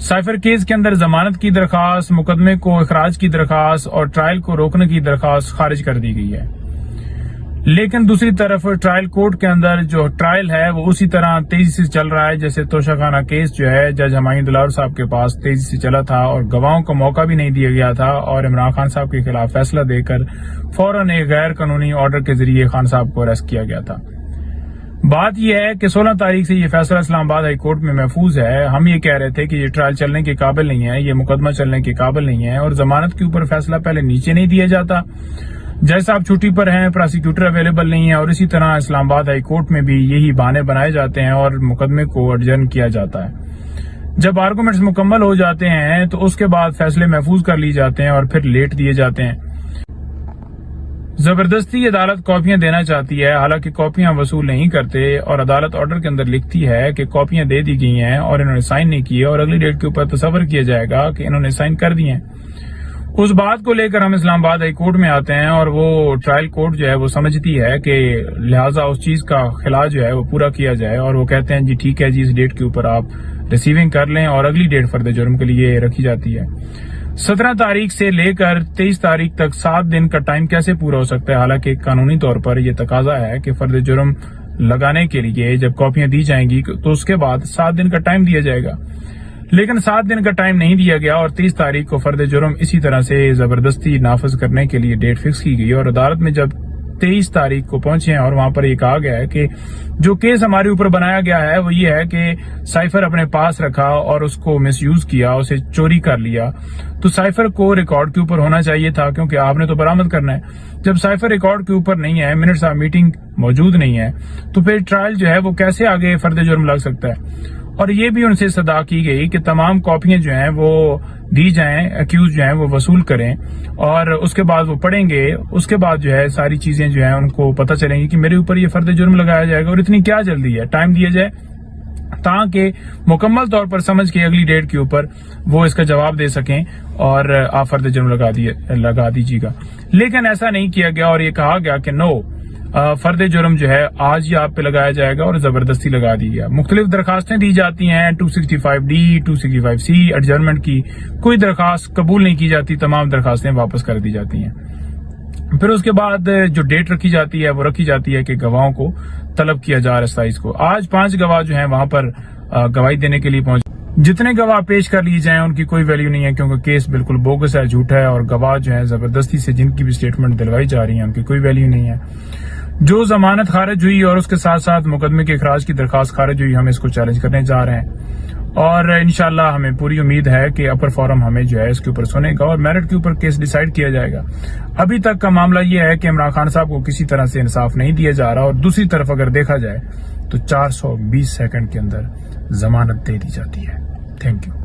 Cipher case کے اندر ضمانت کی درخواست، مقدمے کو اخراج کی درخواست اور ٹرائل کو روکنے کی درخواست خارج کر دی گئی ہے، لیکن دوسری طرف ٹرائل کورٹ کے اندر جو ٹرائل ہے وہ اسی طرح تیزی سے چل رہا ہے جیسے توشہ خانہ کیس جو ہے جج ہمایوں دلال صاحب کے پاس تیزی سے چلا تھا اور گواہوں کو موقع بھی نہیں دیا گیا تھا، اور عمران خان صاحب کے خلاف فیصلہ دے کر فوراً ایک غیر قانونی آرڈر کے ذریعے خان صاحب کو اریسٹ کیا گیا تھا۔ بات یہ ہے کہ 16 تاریخ سے یہ فیصلہ اسلام آباد ہائی کورٹ میں محفوظ ہے۔ ہم یہ کہہ رہے تھے کہ یہ ٹرائل چلنے کے قابل نہیں ہے، یہ مقدمہ چلنے کے قابل نہیں ہے، اور ضمانت کے اوپر فیصلہ پہلے نیچے نہیں دیا جاتا، جج صاحب چھٹی پر ہیں، پراسیکیوٹر اویلیبل نہیں ہے، اور اسی طرح اسلام آباد ہائی کورٹ میں بھی یہی بہانے بنائے جاتے ہیں اور مقدمے کو اڈجرن کیا جاتا ہے۔ جب آرگومنٹس مکمل ہو جاتے ہیں تو اس کے بعد فیصلے محفوظ کر لی جاتے ہیں اور پھر لیٹ دیے جاتے ہیں۔ زبردستی عدالت کاپیاں دینا چاہتی ہے، حالانکہ کاپیاں وصول نہیں کرتے، اور عدالت آرڈر کے اندر لکھتی ہے کہ کاپیاں دے دی گئی ہیں اور انہوں نے سائن نہیں کیے، اور اگلی ڈیٹ کے اوپر تصور کیا جائے گا کہ انہوں نے سائن کر دیے ہیں۔ اس بات کو لے کر ہم اسلام آباد ہائی کورٹ میں آتے ہیں، اور وہ ٹرائل کورٹ جو ہے وہ سمجھتی ہے کہ لہٰذا اس چیز کا خلا جو ہے وہ پورا کیا جائے، اور وہ کہتے ہیں جی ٹھیک ہے جی اس ڈیٹ کے اوپر آپ ریسیونگ کر لیں، اور اگلی ڈیٹ فرد جرم کے لیے رکھی جاتی ہے۔ 17 تاریخ سے لے کر 23 تاریخ تک 7 دن کا ٹائم کیسے پورا ہو سکتا ہے؟ حالانکہ قانونی طور پر یہ تقاضا ہے کہ فرد جرم لگانے کے لیے جب کاپیاں دی جائیں گی تو اس کے بعد 7 دن کا ٹائم دیا جائے گا، لیکن 7 دن کا ٹائم نہیں دیا گیا، اور 23 تاریخ کو فرد جرم اسی طرح سے زبردستی نافذ کرنے کے لیے ڈیٹ فکس کی گئی، اور عدالت میں جب 23 تاریخ کو پہنچے ہیں اور وہاں پر یہ کہا گیا ہے کہ جو کیس ہمارے اوپر بنایا گیا ہے وہ یہ ہے کہ سائفر اپنے پاس رکھا اور اس کو مس یوز کیا، اسے چوری کر لیا، تو سائفر کو ریکارڈ کے اوپر ہونا چاہیے تھا کیونکہ آپ نے تو برآمد کرنا ہے۔ جب سائفر ریکارڈ کے اوپر نہیں ہے، منٹس آف میٹنگ موجود نہیں ہے، تو پھر ٹرائل جو ہے وہ کیسے آگے فرد جرم لگ سکتا ہے؟ اور یہ بھی ان سے صدا کی گئی کہ تمام کاپیاں جو ہیں وہ دی جائیں، اکیوز جو ہیں وہ وصول کریں، اور اس کے بعد وہ پڑھیں گے، اس کے بعد جو ہے ساری چیزیں جو ہیں ان کو پتہ چلیں گی کہ میرے اوپر یہ فرد جرم لگایا جائے گا، اور اتنی کیا جلدی ہے، ٹائم دیا جائے تاکہ مکمل طور پر سمجھ کے اگلی ڈیٹ کے اوپر وہ اس کا جواب دے سکیں اور آپ فرد جرم لگا دیجیے گا۔ لیکن ایسا نہیں کیا گیا، اور یہ کہا گیا کہ نو، فرد جرم جو ہے آج ہی آپ پہ لگایا جائے گا، اور زبردستی لگا دی گیا۔ مختلف درخواستیں دی جاتی ہیں، 265D 265C ایڈجرنمنٹ کی، کوئی درخواست قبول نہیں کی جاتی، تمام درخواستیں واپس کر دی جاتی ہیں۔ پھر اس کے بعد جو ڈیٹ رکھی جاتی ہے وہ رکھی جاتی ہے کہ گواہوں کو طلب کیا جا رہا ہے 27 کو۔ آج 5 گواہ جو ہیں وہاں پر گواہی دینے کے لیے پہنچ، جتنے گواہ پیش کر لیے جائیں ان کی کوئی ویلیو نہیں ہے کیونکہ کیس بالکل بوگس ہے، جھوٹا ہے، اور گواہ جو ہیں زبردستی سے جن کی بھی سٹیٹمنٹ دلوائی جا رہی ہیں ان کی کوئی ویلیو نہیں ہے۔ جو ضمانت خارج ہوئی اور اس کے ساتھ ساتھ مقدمے کے اخراج کی درخواست خارج ہوئی، ہم اس کو چیلنج کرنے جا رہے ہیں، اور انشاءاللہ ہمیں پوری امید ہے کہ اپر فورم ہمیں جو ہے اس کے اوپر سنے گا اور میرٹ کے اوپر کیس ڈیسائیڈ کیا جائے گا۔ ابھی تک کا معاملہ یہ ہے کہ عمران خان صاحب کو کسی طرح سے انصاف نہیں دیا جا رہا، اور دوسری طرف اگر دیکھا جائے تو 420 سیکنڈ کے اندر ضمانت دے دی جاتی ہے۔ Thank you.